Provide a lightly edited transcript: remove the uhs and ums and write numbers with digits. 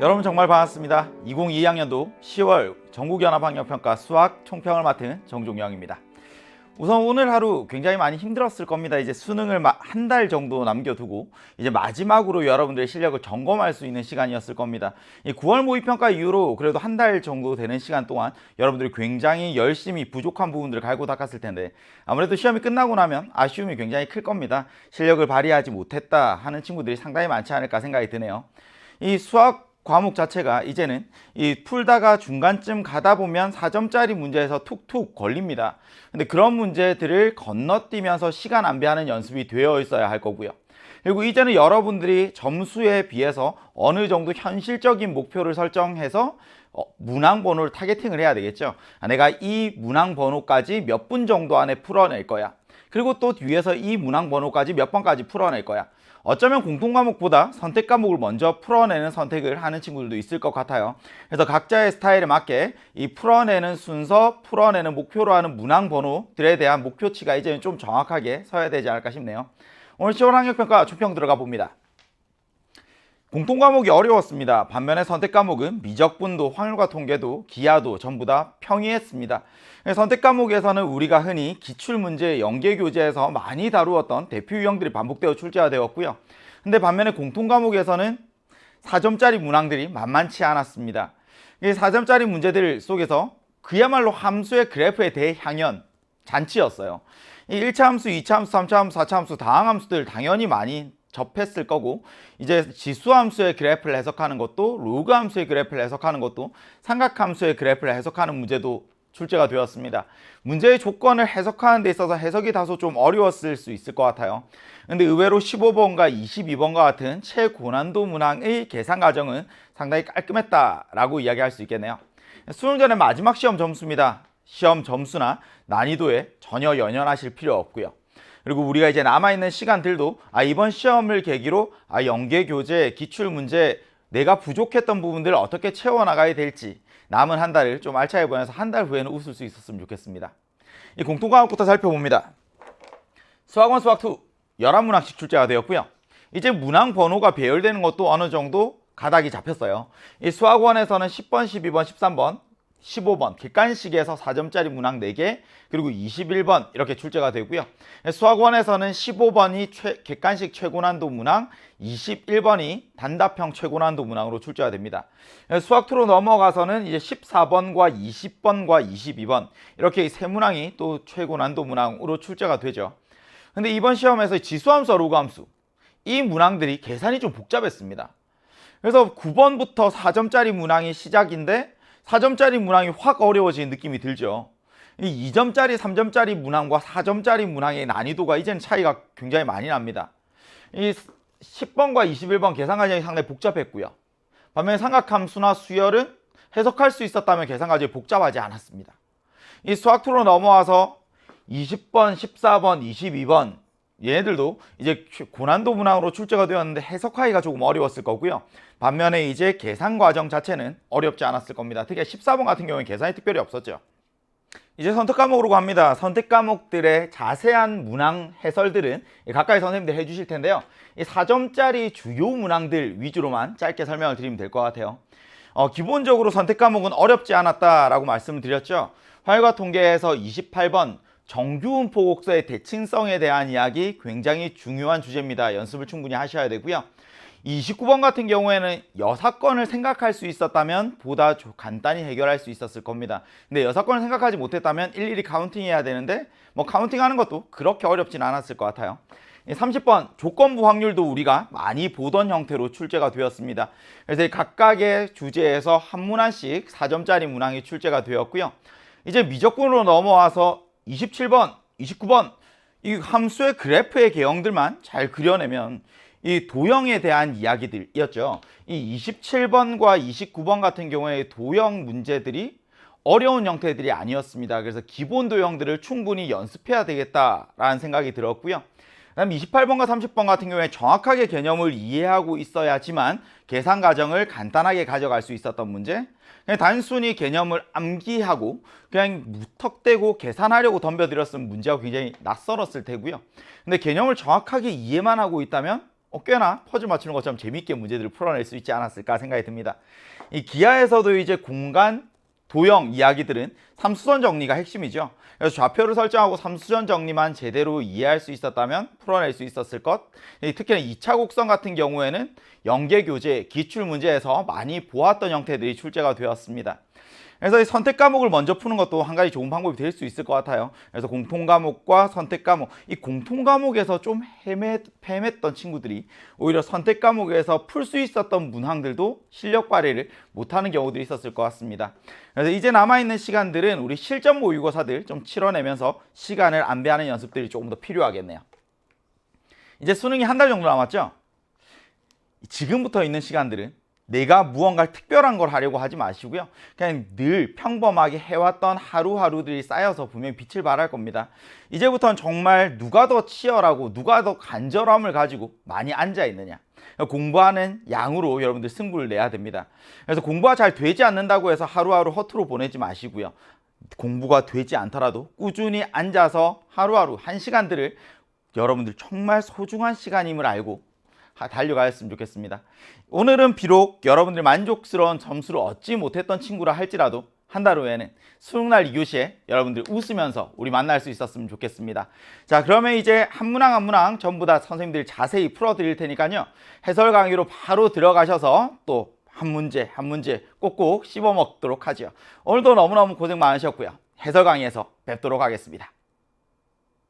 여러분 정말 반갑습니다. 2022학년도 10월 전국연합학력평가 수학 총평을 맡은 정종영입니다. 우선 오늘 하루 굉장히 많이 힘들었을 겁니다. 이제 수능을 한 달 정도 남겨두고 이제 마지막으로 여러분들의 실력을 점검할 수 있는 시간이었을 겁니다. 이 9월 모의평가 이후로 그래도 한 달 정도 되는 시간 동안 여러분들이 굉장히 열심히 부족한 부분들을 갈고 닦았을 텐데 아무래도 시험이 끝나고 나면 아쉬움이 굉장히 클 겁니다. 실력을 발휘하지 못했다 하는 친구들이 상당히 많지 않을까 생각이 드네요. 이 수학 과목 자체가 이제는 이 풀다가 중간쯤 가다 보면 4점짜리 문제에서 툭툭 걸립니다. 근데 그런 문제들을 건너뛰면서 시간 낭비하는 연습이 되어 있어야 할 거고요. 그리고 이제는 여러분들이 점수에 비해서 어느 정도 현실적인 목표를 설정해서 문항 번호를 타겟팅을 해야 되겠죠. 내가 이 문항 번호까지 몇 분 정도 안에 풀어낼 거야. 그리고 또 뒤에서 이 문항 번호까지 몇 번까지 풀어낼 거야. 어쩌면 공통과목보다 선택과목을 먼저 풀어내는 선택을 하는 친구들도 있을 것 같아요. 그래서 각자의 스타일에 맞게 이 풀어내는 순서, 풀어내는 목표로 하는 문항 번호들에 대한 목표치가 이제는 좀 정확하게 서야 되지 않을까 싶네요. 오늘 10월 학력평가 총평 들어가 봅니다. 공통과목이 어려웠습니다. 반면에 선택과목은 미적분도, 확률과 통계도, 기하도 전부 다 평이했습니다. 선택과목에서는 우리가 흔히 기출문제, 연계교재에서 많이 다루었던 대표 유형들이 반복되어 출제가 되었고요. 근데 반면에 공통과목에서는 4점짜리 문항들이 만만치 않았습니다. 이 4점짜리 문제들 속에서 그야말로 함수의 그래프에 대해 향연, 잔치였어요. 이 1차 함수, 2차 함수, 3차 함수, 4차 함수, 다항 함수들 당연히 많이 접했을 거고 이제 지수 함수의 그래프를 해석하는 것도 로그 함수의 그래프를 해석하는 것도 삼각 함수의 그래프를 해석하는 문제도 출제가 되었습니다. 문제의 조건을 해석하는 데 있어서 해석이 다소 좀 어려웠을 수 있을 것 같아요. 근데 의외로 15번과 22번과 같은 최고난도 문항의 계산 과정은 상당히 깔끔했다라고 이야기할 수 있겠네요. 수능 전의 마지막 시험 점수입니다. 시험 점수나 난이도에 전혀 연연하실 필요 없고요. 그리고 우리가 이제 남아있는 시간들도 이번 시험을 계기로 연계교재, 기출문제 내가 부족했던 부분들을 어떻게 채워나가야 될지 남은 한 달을 좀 알차게 보내서 한 달 후에는 웃을 수 있었으면 좋겠습니다. 이 공통과목부터 살펴봅니다. 수학원 수학2 11문항씩 출제가 되었고요. 이제 문항 번호가 배열되는 것도 어느 정도 가닥이 잡혔어요. 이 수학원에서는 10번, 12번, 13번 15번 객관식에서 4점짜리 문항 4개 그리고 21번 이렇게 출제가 되고요. 수학원에서는 15번이 객관식 최고난도 문항, 21번이 단답형 최고난도 문항으로 출제가 됩니다. 수학2로 넘어가서는 이제 14번과 20번과 22번 이렇게 세 문항이 또 최고난도 문항으로 출제가 되죠. 근데 이번 시험에서 지수함수, 로그함수 이 문항들이 계산이 좀 복잡했습니다. 그래서 9번부터 4점짜리 문항이 시작인데 4점짜리 문항이 확 어려워지는 느낌이 들죠. 이 2점짜리, 3점짜리 문항과 4점짜리 문항의 난이도가 이제는 차이가 굉장히 많이 납니다. 이 10번과 21번 계산 과정이 상당히 복잡했고요. 반면에 삼각함수나 수열은 해석할 수 있었다면 계산 과정이 복잡하지 않았습니다. 이 수학2로 넘어와서 20번, 14번, 22번 얘네들도 이제 고난도 문항으로 출제가 되었는데 해석하기가 조금 어려웠을 거고요. 반면에 이제 계산 과정 자체는 어렵지 않았을 겁니다. 특히 14번 같은 경우는 계산이 특별히 없었죠. 이제 선택 과목으로 갑니다. 선택 과목들의 자세한 문항 해설들은 가까이 선생님들 해주실 텐데요. 이 4점짜리 주요 문항들 위주로만 짧게 설명을 드리면 될 것 같아요. 기본적으로 선택 과목은 어렵지 않았다라고 말씀을 드렸죠. 활과 통계에서 28번 정규분포 곡선의 대칭성에 대한 이야기 굉장히 중요한 주제입니다. 연습을 충분히 하셔야 되고요. 29번 같은 경우에는 여사건을 생각할 수 있었다면 보다 간단히 해결할 수 있었을 겁니다. 근데 여사건을 생각하지 못했다면 일일이 카운팅 해야 되는데 카운팅 하는 것도 그렇게 어렵진 않았을 것 같아요. 30번 조건부 확률도 우리가 많이 보던 형태로 출제가 되었습니다. 그래서 각각의 주제에서 한 문항씩 4점짜리 문항이 출제가 되었고요. 이제 미적분으로 넘어와서 27번, 29번 이 함수의 그래프의 개형들만 잘 그려내면 이 도형에 대한 이야기들이었죠. 이 27번과 29번 같은 경우에 도형 문제들이 어려운 형태들이 아니었습니다. 그래서 기본 도형들을 충분히 연습해야 되겠다라는 생각이 들었고요. 그다음 28번과 30번 같은 경우에 정확하게 개념을 이해하고 있어야지만 계산 과정을 간단하게 가져갈 수 있었던 문제. 그냥 단순히 개념을 암기하고 그냥 무턱대고 계산하려고 덤벼들었으면 문제가 굉장히 낯설었을 테고요. 근데 개념을 정확하게 이해만 하고 있다면 꽤나 퍼즐 맞추는 것처럼 재미있게 문제들을 풀어낼 수 있지 않았을까 생각이 듭니다. 이 기하에서도 이제 공간, 도형 이야기들은 삼수선 정리가 핵심이죠. 그래서 좌표를 설정하고 삼수선 정리만 제대로 이해할 수 있었다면 풀어낼 수 있었을 것. 특히나 2차 곡선 같은 경우에는 연계교재, 기출문제에서 많이 보았던 형태들이 출제가 되었습니다. 그래서 이 선택 과목을 먼저 푸는 것도 한 가지 좋은 방법이 될 수 있을 것 같아요. 그래서 공통 과목과 선택 과목, 이 공통 과목에서 좀 헤맸던 친구들이 오히려 선택 과목에서 풀 수 있었던 문항들도 실력 발휘를 못하는 경우들이 있었을 것 같습니다. 그래서 이제 남아있는 시간들은 우리 실전 모의고사들 좀 치러내면서 시간을 안배하는 연습들이 조금 더 필요하겠네요. 이제 수능이 한 달 정도 남았죠? 지금부터 있는 시간들은 내가 무언가 특별한 걸 하려고 하지 마시고요. 그냥 늘 평범하게 해왔던 하루하루들이 쌓여서 분명히 빛을 발할 겁니다. 이제부터는 정말 누가 더 치열하고 누가 더 간절함을 가지고 많이 앉아 있느냐. 공부하는 양으로 여러분들 승부를 내야 됩니다. 그래서 공부가 잘 되지 않는다고 해서 하루하루 허투루 보내지 마시고요. 공부가 되지 않더라도 꾸준히 앉아서 하루하루 한 시간들을 여러분들 정말 소중한 시간임을 알고 달려가셨으면 좋겠습니다. 오늘은 비록 여러분들 만족스러운 점수를 얻지 못했던 친구라 할지라도 한 달 후에는 수능날 2교시에 여러분들 웃으면서 우리 만날 수 있었으면 좋겠습니다. 자, 그러면 이제 한 문항 한 문항 전부 다 선생님들이 자세히 풀어드릴 테니까요. 해설 강의로 바로 들어가셔서 또 한 문제 한 문제 꼭꼭 씹어 먹도록 하죠. 오늘도 너무너무 고생 많으셨고요. 해설 강의에서 뵙도록 하겠습니다.